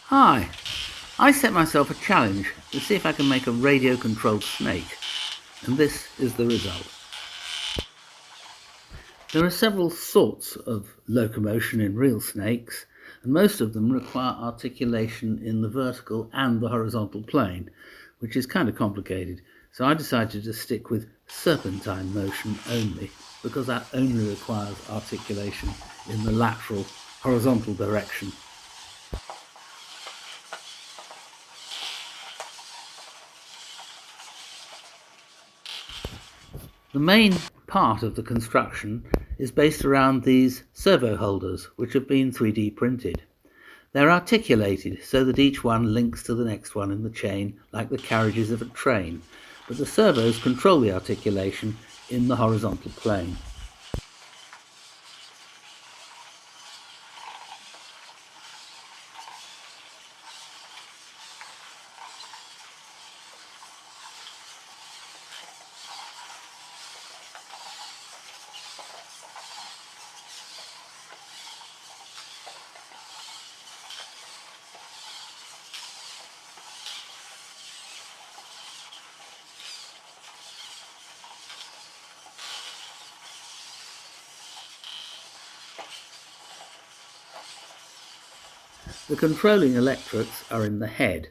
Hi, I set myself a challenge to see if I can make a radio-controlled snake, and this is the result. There are several sorts of locomotion in real snakes, and most of them require articulation in the vertical and the horizontal plane, which is kind of complicated. So I decided to stick with serpentine motion only, because that only requires articulation in the lateral horizontal direction. The main part of the construction is based around these servo holders, which have been 3D printed. They're articulated so that each one links to the next one in the chain like the carriages of a train, but the servos control the articulation in the horizontal plane. The controlling electrodes are in the head.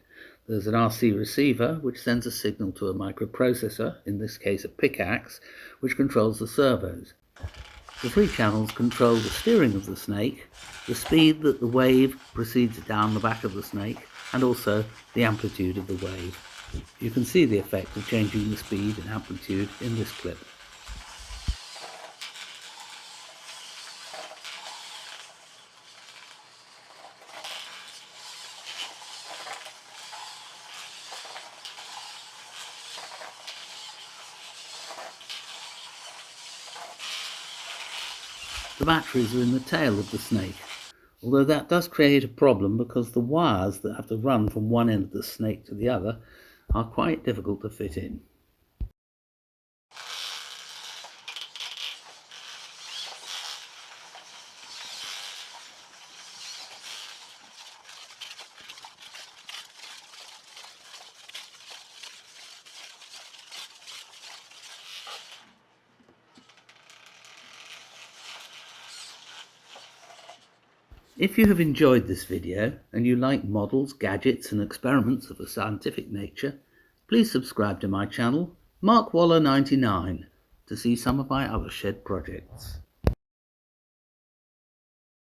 There's an RC receiver which sends a signal to a microprocessor, in this case a Picaxe, which controls the servos. The three channels control the steering of the snake, the speed that the wave proceeds down the back of the snake, and also the amplitude of the wave. You can see the effect of changing the speed and amplitude in this clip. The batteries are in the tail of the snake, although that does create a problem because the wires that have to run from one end of the snake to the other are quite difficult to fit in. If you have enjoyed this video and you like models, gadgets and experiments of a scientific nature, please subscribe to my channel, Mark Waller 99, to see some of my other shed projects.